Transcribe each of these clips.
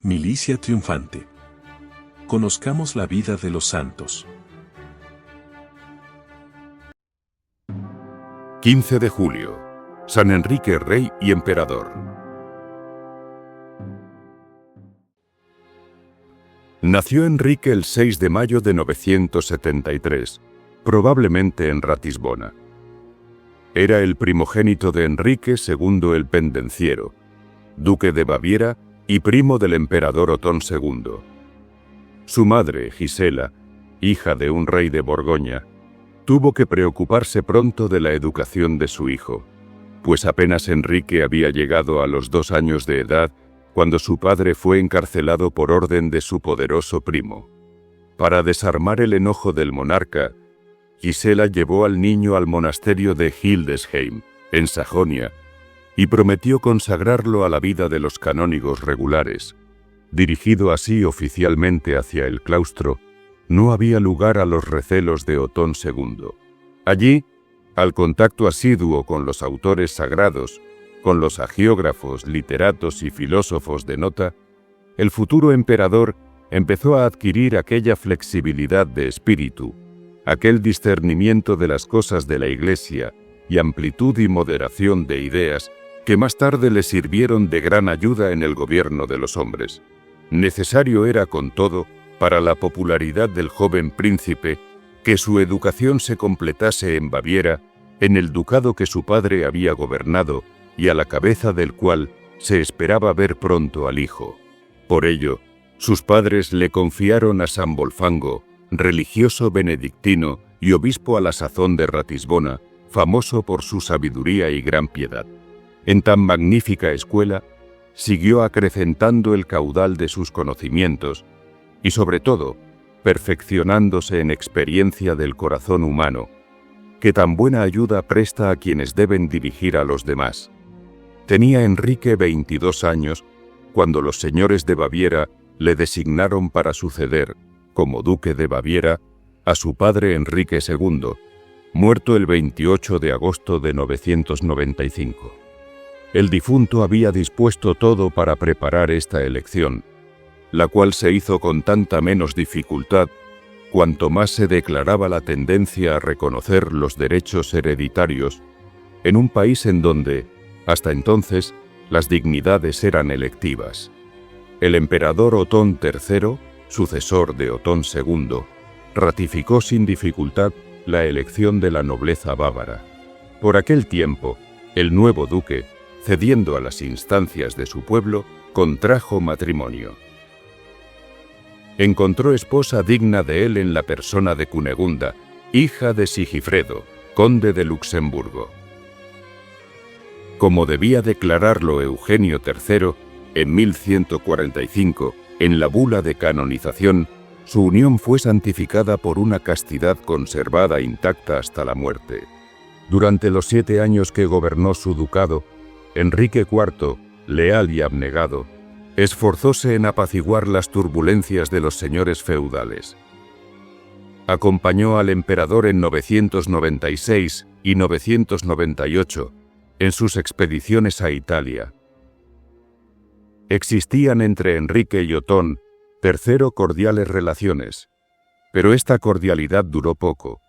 Milicia triunfante. Conozcamos la vida de los santos. 15 de julio. San Enrique Rey y Emperador. Nació Enrique el 6 de mayo de 973, probablemente en Ratisbona. Era el primogénito de Enrique II el Pendenciero, duque de Baviera y primo del emperador Otón II. Su madre, Gisela, hija de un rey de Borgoña, tuvo que preocuparse pronto de la educación de su hijo, pues apenas Enrique había llegado a los 2 años de edad cuando su padre fue encarcelado por orden de su poderoso primo. Para desarmar el enojo del monarca, Gisela llevó al niño al monasterio de Hildesheim, en Sajonia, y prometió consagrarlo a la vida de los canónigos regulares. Dirigido así oficialmente hacia el claustro, no había lugar a los recelos de Otón II. Allí, al contacto asiduo con los autores sagrados, con los hagiógrafos, literatos y filósofos de nota, el futuro emperador empezó a adquirir aquella flexibilidad de espíritu, aquel discernimiento de las cosas de la Iglesia y amplitud y moderación de ideas que más tarde le sirvieron de gran ayuda en el gobierno de los hombres. Necesario era, con todo, para la popularidad del joven príncipe, que su educación se completase en Baviera, en el ducado que su padre había gobernado y a la cabeza del cual se esperaba ver pronto al hijo. Por ello, sus padres le confiaron a San Volfango, religioso benedictino y obispo a la sazón de Ratisbona, famoso por su sabiduría y gran piedad. En tan magnífica escuela, siguió acrecentando el caudal de sus conocimientos y, sobre todo, perfeccionándose en experiencia del corazón humano, que tan buena ayuda presta a quienes deben dirigir a los demás. Tenía Enrique 22 años cuando los señores de Baviera le designaron para suceder, como duque de Baviera, a su padre Enrique II, muerto el 28 de agosto de 995. El difunto había dispuesto todo para preparar esta elección, la cual se hizo con tanta menos dificultad cuanto más se declaraba la tendencia a reconocer los derechos hereditarios en un país en donde, hasta entonces, las dignidades eran electivas. El emperador Otón III, sucesor de Otón II, ratificó sin dificultad la elección de la nobleza bávara. Por aquel tiempo, el nuevo duque, cediendo a las instancias de su pueblo, contrajo matrimonio. Encontró esposa digna de él en la persona de Cunegunda, hija de Sigifredo, conde de Luxemburgo. Como debía declararlo Eugenio III, en 1145, en la bula de canonización, su unión fue santificada por una castidad conservada intacta hasta la muerte. Durante los 7 años que gobernó su ducado, Enrique IV, leal y abnegado, esforzóse en apaciguar las turbulencias de los señores feudales. Acompañó al emperador en 996 y 998 en sus expediciones a Italia. Existían entre Enrique y Otón III cordiales relaciones, pero esta cordialidad duró poco,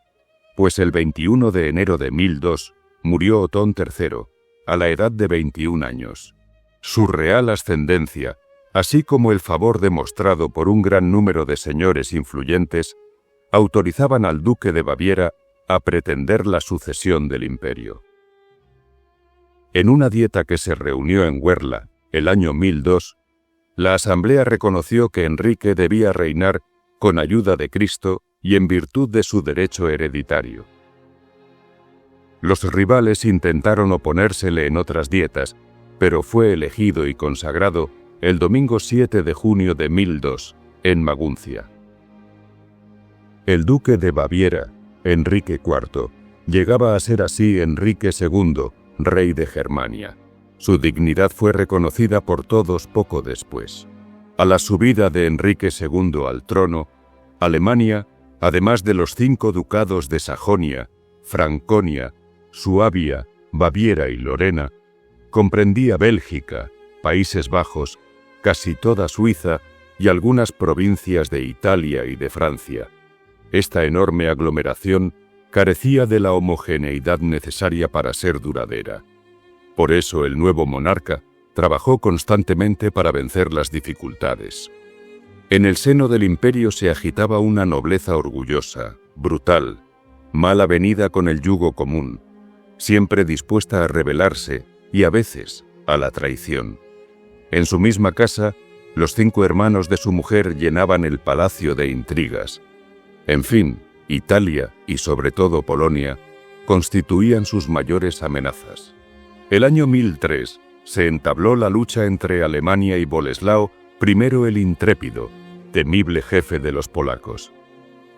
pues el 21 de enero de 1002 murió Otón III, a la edad de 21 años. Su real ascendencia, así como el favor demostrado por un gran número de señores influyentes, autorizaban al duque de Baviera a pretender la sucesión del imperio. En una dieta que se reunió en Werla, el año 1002, la asamblea reconoció que Enrique debía reinar con ayuda de Cristo y en virtud de su derecho hereditario. Los rivales intentaron oponérsele en otras dietas, pero fue elegido y consagrado el domingo 7 de junio de 1002, en Maguncia. El duque de Baviera, Enrique IV, llegaba a ser así Enrique II, rey de Germania. Su dignidad fue reconocida por todos poco después. A la subida de Enrique II al trono, Alemania, además de los 5 ducados de Sajonia, Franconia, Suabia, Baviera y Lorena, comprendía Bélgica, Países Bajos, casi toda Suiza y algunas provincias de Italia y de Francia. Esta enorme aglomeración carecía de la homogeneidad necesaria para ser duradera. Por eso el nuevo monarca trabajó constantemente para vencer las dificultades. En el seno del imperio se agitaba una nobleza orgullosa, brutal, mal avenida con el yugo común, siempre dispuesta a rebelarse y a veces a la traición. En su misma casa, los 5 hermanos de su mujer llenaban el palacio de intrigas. En fin, Italia y sobre todo Polonia constituían sus mayores amenazas. El año 1003 se entabló la lucha entre Alemania y Boleslao I el Intrépido, temible jefe de los polacos.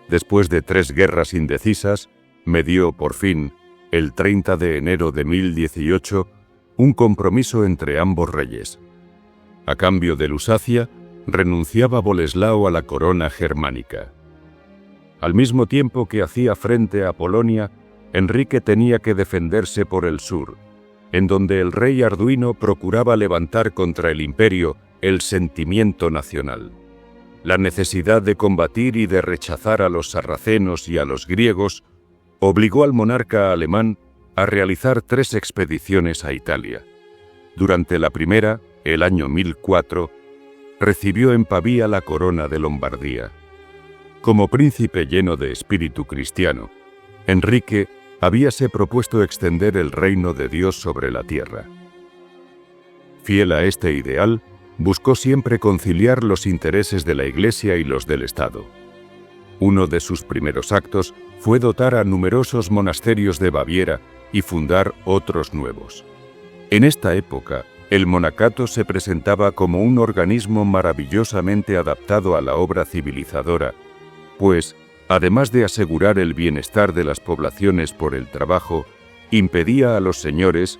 Después de 3 guerras indecisas, medió por fin, el 30 de enero de 1018, un compromiso entre ambos reyes. A cambio de Lusacia, renunciaba Boleslao a la corona germánica. Al mismo tiempo que hacía frente a Polonia, Enrique tenía que defenderse por el sur, en donde el rey Arduino procuraba levantar contra el imperio el sentimiento nacional. La necesidad de combatir y de rechazar a los sarracenos y a los griegos obligó al monarca alemán a realizar 3 expediciones a Italia. Durante la primera, el año 1004, recibió en Pavía la corona de Lombardía. Como príncipe lleno de espíritu cristiano, Enrique habíase propuesto extender el reino de Dios sobre la tierra. Fiel a este ideal, buscó siempre conciliar los intereses de la Iglesia y los del Estado. Uno de sus primeros actos fue dotar a numerosos monasterios de Baviera y fundar otros nuevos. En esta época, el monacato se presentaba como un organismo maravillosamente adaptado a la obra civilizadora, pues, además de asegurar el bienestar de las poblaciones por el trabajo, impedía a los señores,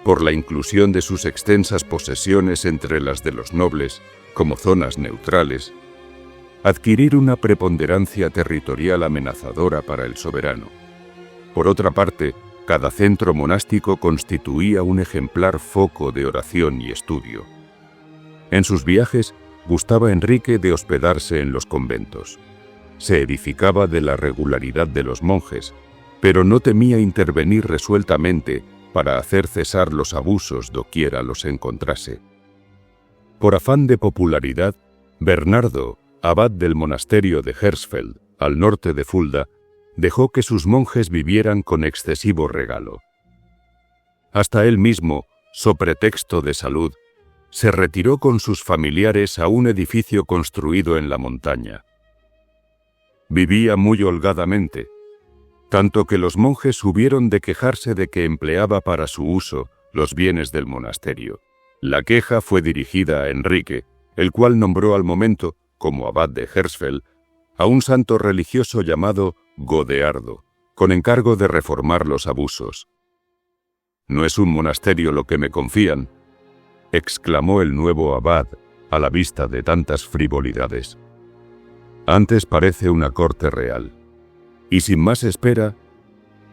por la inclusión de sus extensas posesiones entre las de los nobles, como zonas neutrales, adquirir una preponderancia territorial amenazadora para el soberano. Por otra parte, cada centro monástico constituía un ejemplar foco de oración y estudio. En sus viajes, gustaba Enrique de hospedarse en los conventos. Se edificaba de la regularidad de los monjes, pero no temía intervenir resueltamente para hacer cesar los abusos doquiera los encontrase. Por afán de popularidad, Bernardo, abad del monasterio de Hersfeld, al norte de Fulda, dejó que sus monjes vivieran con excesivo regalo. Hasta él mismo, so pretexto de salud, se retiró con sus familiares a un edificio construido en la montaña. Vivía muy holgadamente, tanto que los monjes hubieron de quejarse de que empleaba para su uso los bienes del monasterio. La queja fue dirigida a Enrique, el cual nombró al momento, como abad de Hersfeld, a un santo religioso llamado Godeardo, con encargo de reformar los abusos. «No es un monasterio lo que me confían», exclamó el nuevo abad a la vista de tantas frivolidades. «Antes parece una corte real». Y sin más espera,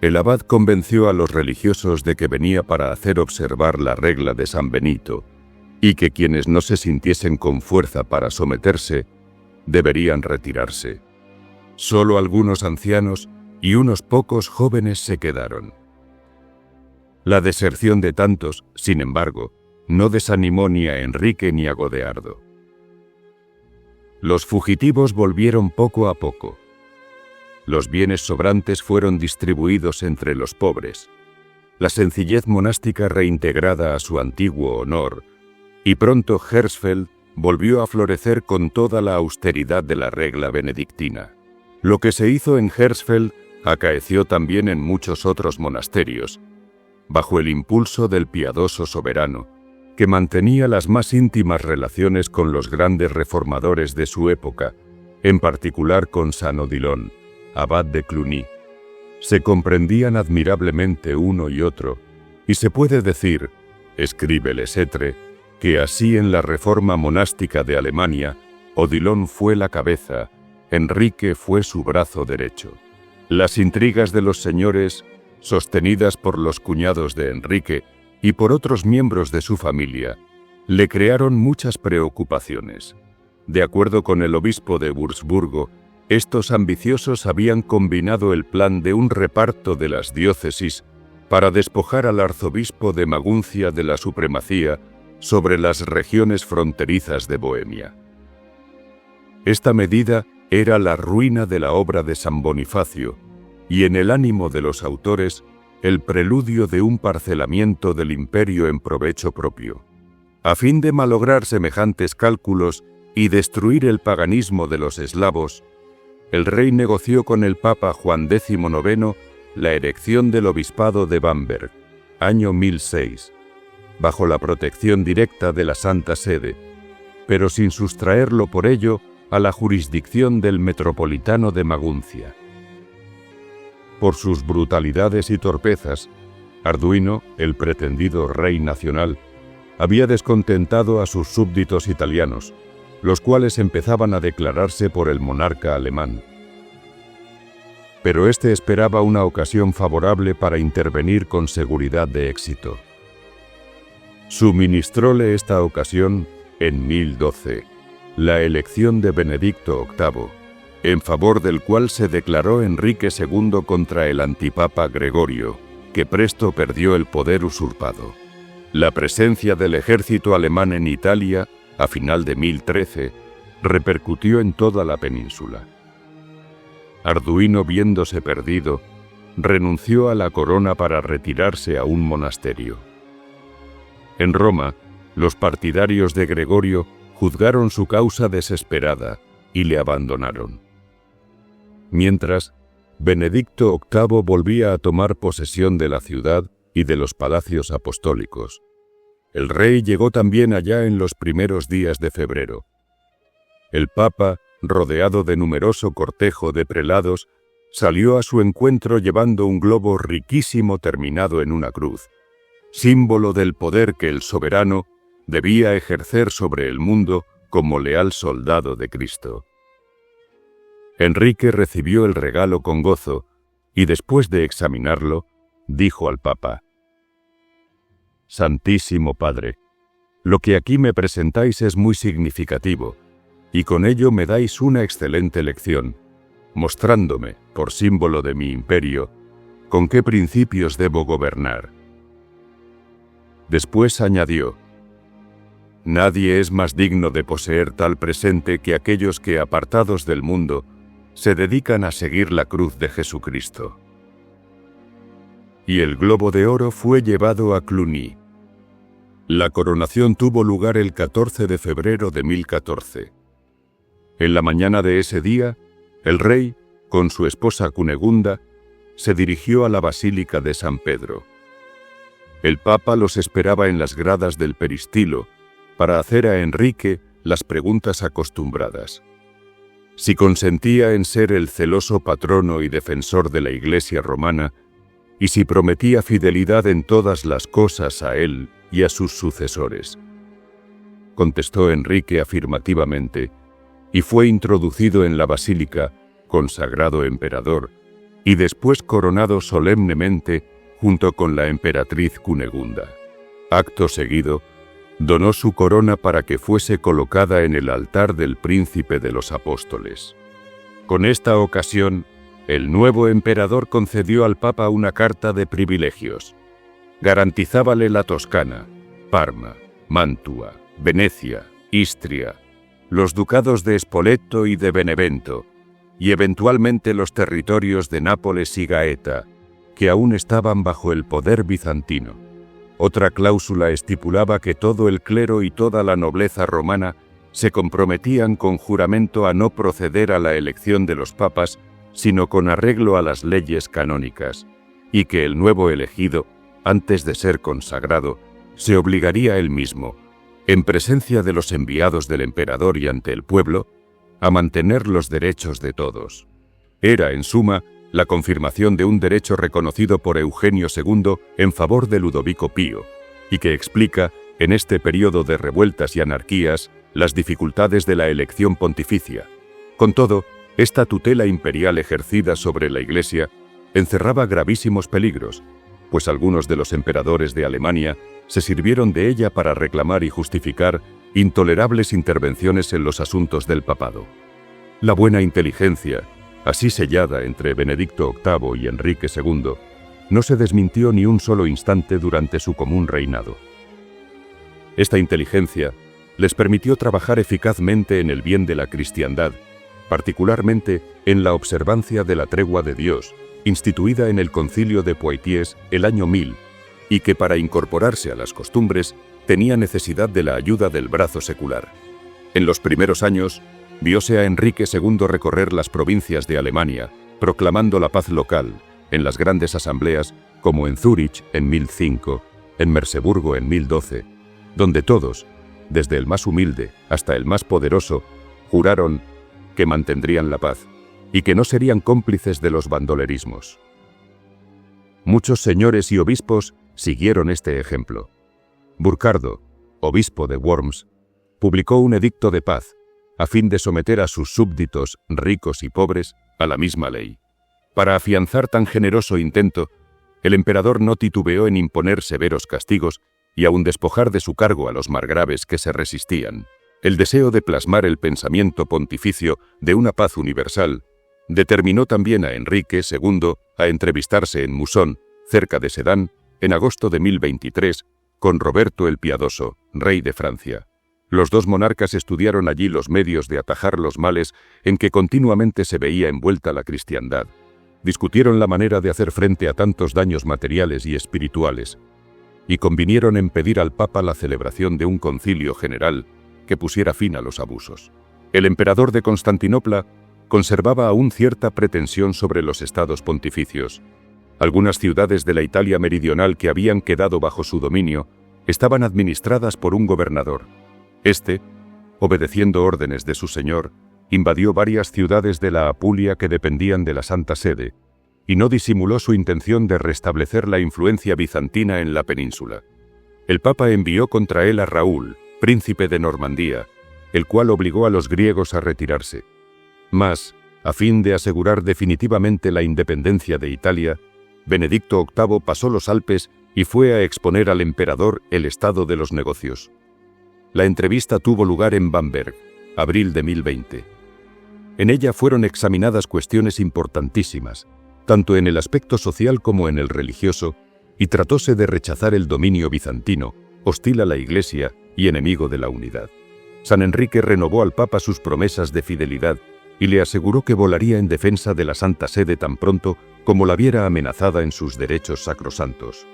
el abad convenció a los religiosos de que venía para hacer observar la regla de San Benito y que quienes no se sintiesen con fuerza para someterse deberían retirarse. Solo algunos ancianos y unos pocos jóvenes se quedaron. La deserción de tantos, sin embargo, no desanimó ni a Enrique ni a Godeardo. Los fugitivos volvieron poco a poco. Los bienes sobrantes fueron distribuidos entre los pobres, la sencillez monástica reintegrada a su antiguo honor, y pronto Hersfeld volvió a florecer con toda la austeridad de la regla benedictina. Lo que se hizo en Hersfeld acaeció también en muchos otros monasterios, bajo el impulso del piadoso soberano, que mantenía las más íntimas relaciones con los grandes reformadores de su época, en particular con San Odilon, abad de Cluny. Se comprendían admirablemente uno y otro, y se puede decir, escribe Lesetre, que así en la reforma monástica de Alemania, Odilon fue la cabeza, Enrique fue su brazo derecho. Las intrigas de los señores, sostenidas por los cuñados de Enrique y por otros miembros de su familia, le crearon muchas preocupaciones. De acuerdo con el obispo de Wurzburgo, estos ambiciosos habían combinado el plan de un reparto de las diócesis para despojar al arzobispo de Maguncia de la supremacía sobre las regiones fronterizas de Bohemia. Esta medida era la ruina de la obra de San Bonifacio y, en el ánimo de los autores, el preludio de un parcelamiento del imperio en provecho propio. A fin de malograr semejantes cálculos y destruir el paganismo de los eslavos, el rey negoció con el Papa Juan XIX la erección del obispado de Bamberg, año 1006, bajo la protección directa de la Santa Sede, pero sin sustraerlo por ello a la jurisdicción del metropolitano de Maguncia. Por sus brutalidades y torpezas, Arduino, el pretendido rey nacional, había descontentado a sus súbditos italianos, los cuales empezaban a declararse por el monarca alemán. Pero éste esperaba una ocasión favorable para intervenir con seguridad de éxito. Suministróle esta ocasión, en 1012, la elección de Benedicto VIII, en favor del cual se declaró Enrique II contra el antipapa Gregorio, que presto perdió el poder usurpado. La presencia del ejército alemán en Italia, a final de 1013, repercutió en toda la península. Arduino, viéndose perdido, renunció a la corona para retirarse a un monasterio. En Roma, los partidarios de Gregorio juzgaron su causa desesperada y le abandonaron. Mientras, Benedicto VIII volvía a tomar posesión de la ciudad y de los palacios apostólicos. El rey llegó también allá en los primeros días de febrero. El Papa, rodeado de numeroso cortejo de prelados, salió a su encuentro llevando un globo riquísimo terminado en una cruz, símbolo del poder que el soberano debía ejercer sobre el mundo como leal soldado de Cristo. Enrique recibió el regalo con gozo y, después de examinarlo, dijo al Papa: «Santísimo Padre, lo que aquí me presentáis es muy significativo, y con ello me dais una excelente lección, mostrándome, por símbolo de mi imperio, con qué principios debo gobernar». Después añadió: «Nadie es más digno de poseer tal presente que aquellos que, apartados del mundo, se dedican a seguir la cruz de Jesucristo». Y el globo de oro fue llevado a Cluny. La coronación tuvo lugar el 14 de febrero de 1014. En la mañana de ese día, el rey, con su esposa Cunegunda, se dirigió a la Basílica de San Pedro. El Papa los esperaba en las gradas del peristilo para hacer a Enrique las preguntas acostumbradas. Si consentía en ser el celoso patrono y defensor de la Iglesia romana, y si prometía fidelidad en todas las cosas a él y a sus sucesores. Contestó Enrique afirmativamente, y fue introducido en la basílica, consagrado emperador, y después coronado solemnemente junto con la emperatriz Cunegunda. Acto seguido, donó su corona para que fuese colocada en el altar del príncipe de los apóstoles. Con esta ocasión, el nuevo emperador concedió al Papa una carta de privilegios. Garantizábale la Toscana, Parma, Mantua, Venecia, Istria, los ducados de Spoleto y de Benevento, y eventualmente los territorios de Nápoles y Gaeta, que aún estaban bajo el poder bizantino. Otra cláusula estipulaba que todo el clero y toda la nobleza romana se comprometían con juramento a no proceder a la elección de los papas, sino con arreglo a las leyes canónicas, y que el nuevo elegido, antes de ser consagrado, se obligaría él mismo, en presencia de los enviados del emperador y ante el pueblo, a mantener los derechos de todos. Era, en suma, la confirmación de un derecho reconocido por Eugenio II en favor de Ludovico Pío, y que explica, en este periodo de revueltas y anarquías, las dificultades de la elección pontificia. Con todo, esta tutela imperial ejercida sobre la Iglesia encerraba gravísimos peligros, pues algunos de los emperadores de Alemania se sirvieron de ella para reclamar y justificar intolerables intervenciones en los asuntos del papado. La buena inteligencia, así sellada entre Benedicto VIII y Enrique II, no se desmintió ni un solo instante durante su común reinado. Esta inteligencia les permitió trabajar eficazmente en el bien de la cristiandad, particularmente en la observancia de la tregua de Dios, instituida en el Concilio de Poitiers el año 1000, y que para incorporarse a las costumbres tenía necesidad de la ayuda del brazo secular. En los primeros años, vióse a Enrique II recorrer las provincias de Alemania, proclamando la paz local, en las grandes asambleas, como en Zúrich en 1005, en Merseburgo en 1012, donde todos, desde el más humilde hasta el más poderoso, juraron que mantendrían la paz y que no serían cómplices de los bandolerismos. Muchos señores y obispos siguieron este ejemplo. Burcardo, obispo de Worms, publicó un edicto de paz, a fin de someter a sus súbditos, ricos y pobres, a la misma ley. Para afianzar tan generoso intento, el emperador no titubeó en imponer severos castigos y aun despojar de su cargo a los margraves que se resistían. El deseo de plasmar el pensamiento pontificio de una paz universal determinó también a Enrique II a entrevistarse en Mousson, cerca de Sedan, en agosto de 1023, con Roberto el Piadoso, rey de Francia. Los dos monarcas estudiaron allí los medios de atajar los males en que continuamente se veía envuelta la cristiandad. Discutieron la manera de hacer frente a tantos daños materiales y espirituales, y convinieron en pedir al Papa la celebración de un concilio general que pusiera fin a los abusos. El emperador de Constantinopla conservaba aún cierta pretensión sobre los estados pontificios. Algunas ciudades de la Italia meridional que habían quedado bajo su dominio estaban administradas por un gobernador. Este, obedeciendo órdenes de su señor, invadió varias ciudades de la Apulia que dependían de la Santa Sede, y no disimuló su intención de restablecer la influencia bizantina en la península. El Papa envió contra él a Raúl, príncipe de Normandía, el cual obligó a los griegos a retirarse. Mas, a fin de asegurar definitivamente la independencia de Italia, Benedicto VIII pasó los Alpes y fue a exponer al emperador el estado de los negocios. La entrevista tuvo lugar en Bamberg, abril de 1020. En ella fueron examinadas cuestiones importantísimas, tanto en el aspecto social como en el religioso, y tratóse de rechazar el dominio bizantino, hostil a la Iglesia y enemigo de la unidad. San Enrique renovó al Papa sus promesas de fidelidad y le aseguró que volaría en defensa de la Santa Sede tan pronto como la viera amenazada en sus derechos sacrosantos.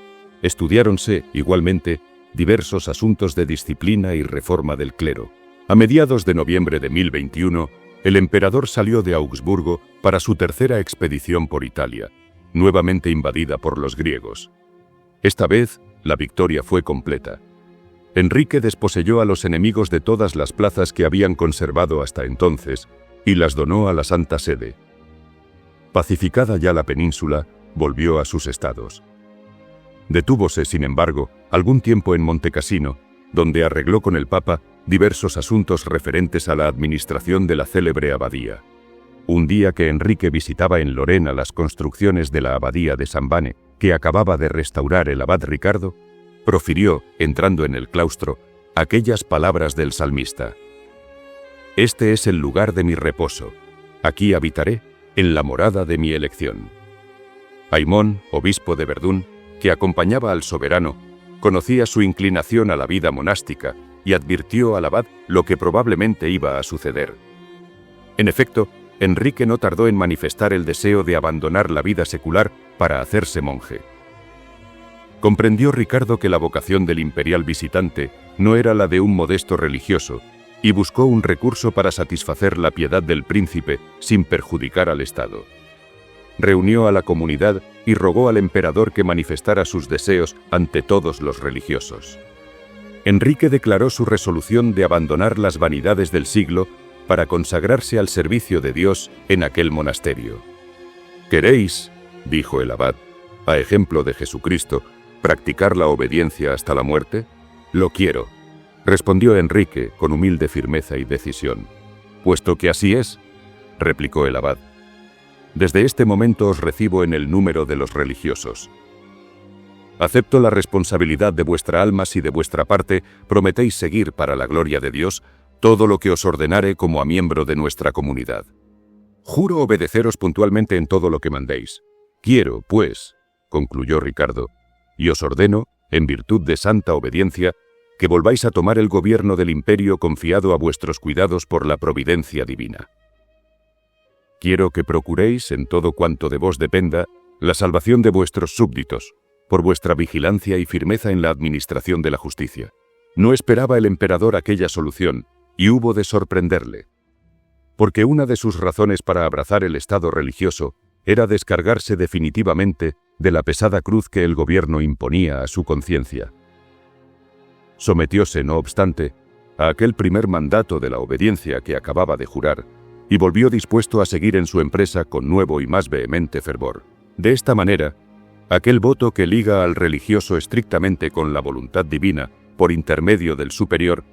Estudiáronse, igualmente, diversos asuntos de disciplina y reforma del clero. A mediados de noviembre de 1021, el emperador salió de Augsburgo para su tercera expedición por Italia, nuevamente invadida por los griegos. Esta vez, la victoria fue completa. Enrique desposeyó a los enemigos de todas las plazas que habían conservado hasta entonces y las donó a la Santa Sede. Pacificada ya la península, volvió a sus estados. Detúvose, sin embargo, algún tiempo en Montecassino, donde arregló con el Papa diversos asuntos referentes a la administración de la célebre abadía. Un día que Enrique visitaba en Lorena las construcciones de la abadía de San Vane, que acababa de restaurar el abad Ricardo, profirió, entrando en el claustro, aquellas palabras del salmista: «Este es el lugar de mi reposo, aquí habitaré, en la morada de mi elección». Aimón, obispo de Verdún, que acompañaba al soberano, conocía su inclinación a la vida monástica y advirtió al abad lo que probablemente iba a suceder. En efecto, Enrique no tardó en manifestar el deseo de abandonar la vida secular para hacerse monje. Comprendió Ricardo que la vocación del imperial visitante no era la de un modesto religioso y buscó un recurso para satisfacer la piedad del príncipe sin perjudicar al Estado. Reunió a la comunidad y rogó al emperador que manifestara sus deseos ante todos los religiosos. Enrique declaró su resolución de abandonar las vanidades del siglo para consagrarse al servicio de Dios en aquel monasterio. «¿Queréis», dijo el abad, «a ejemplo de Jesucristo, practicar la obediencia hasta la muerte?» «Lo quiero», respondió Enrique con humilde firmeza y decisión. «Puesto que así es», replicó el abad, «desde este momento os recibo en el número de los religiosos». Acepto la responsabilidad de vuestra alma si de vuestra parte prometéis seguir para la gloria de Dios todo lo que os ordenare como a miembro de nuestra comunidad. Juro obedeceros puntualmente en todo lo que mandéis. Quiero, pues, concluyó Ricardo, y os ordeno, en virtud de santa obediencia, que volváis a tomar el gobierno del imperio confiado a vuestros cuidados por la providencia divina. Quiero que procuréis, en todo cuanto de vos dependa, la salvación de vuestros súbditos, por vuestra vigilancia y firmeza en la administración de la justicia. No esperaba el emperador aquella solución, y hubo de sorprenderle. Porque una de sus razones para abrazar el estado religioso era descargarse definitivamente de la pesada cruz que el gobierno imponía a su conciencia. Sometióse, no obstante, a aquel primer mandato de la obediencia que acababa de jurar, y volvió dispuesto a seguir en su empresa con nuevo y más vehemente fervor. De esta manera, aquel voto que liga al religioso estrictamente con la voluntad divina, por intermedio del superior,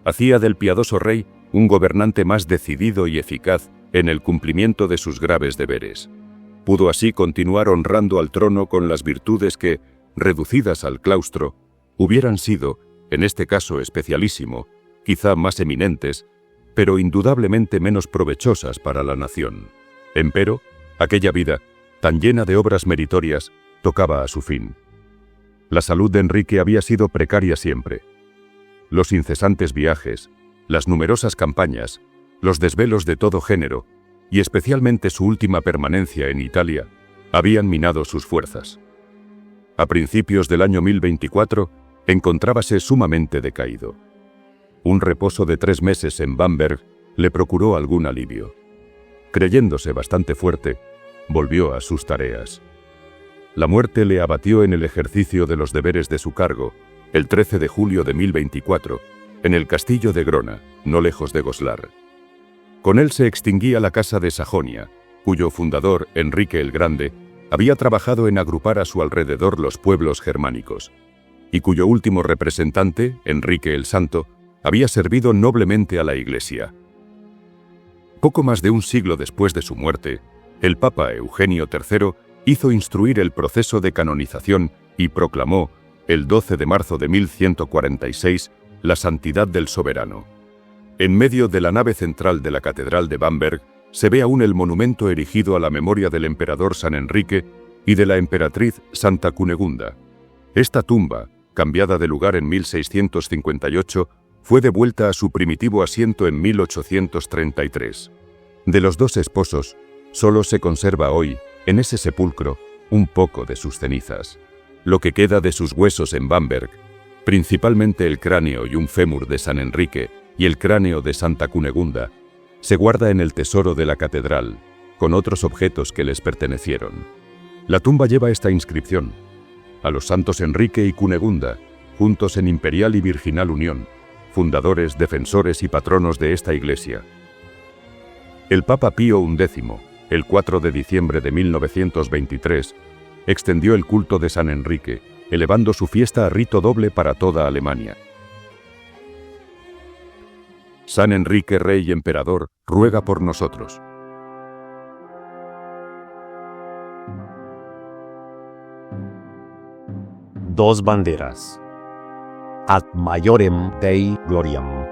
hacía del piadoso rey un gobernante más decidido y eficaz en el cumplimiento de sus graves deberes. Pudo así continuar honrando al trono con las virtudes que, reducidas al claustro, hubieran sido, en este caso especialísimo, quizá más eminentes, pero indudablemente menos provechosas para la nación. Empero, aquella vida, tan llena de obras meritorias, tocaba a su fin. La salud de Enrique había sido precaria siempre. Los incesantes viajes, las numerosas campañas, los desvelos de todo género, y especialmente su última permanencia en Italia, habían minado sus fuerzas. A principios del año 1024, encontrábase sumamente decaído. Un reposo de 3 meses en Bamberg le procuró algún alivio. Creyéndose bastante fuerte, volvió a sus tareas. La muerte le abatió en el ejercicio de los deberes de su cargo, el 13 de julio de 1024, en el castillo de Grona, no lejos de Goslar. Con él se extinguía la casa de Sajonia, cuyo fundador, Enrique el Grande, había trabajado en agrupar a su alrededor los pueblos germánicos, y cuyo último representante, Enrique el Santo, había servido noblemente a la Iglesia. Poco más de un siglo después de su muerte, el Papa Eugenio III hizo instruir el proceso de canonización y proclamó, el 12 de marzo de 1146, la santidad del soberano. En medio de la nave central de la Catedral de Bamberg se ve aún el monumento erigido a la memoria del emperador San Enrique y de la emperatriz Santa Cunegunda. Esta tumba, cambiada de lugar en 1658, fue devuelta a su primitivo asiento en 1833. De los 2 esposos, solo se conserva hoy, en ese sepulcro, un poco de sus cenizas. Lo que queda de sus huesos en Bamberg, principalmente el cráneo y un fémur de San Enrique y el cráneo de Santa Cunegunda, se guarda en el tesoro de la catedral, con otros objetos que les pertenecieron. La tumba lleva esta inscripción: a los santos Enrique y Cunegunda, juntos en imperial y virginal unión, fundadores, defensores y patronos de esta iglesia. El Papa Pío XI, el 4 de diciembre de 1923, extendió el culto de San Enrique, elevando su fiesta a rito doble para toda Alemania. San Enrique, Rey y Emperador, ruega por nosotros. Dos banderas. Ad maiorem Dei gloriam.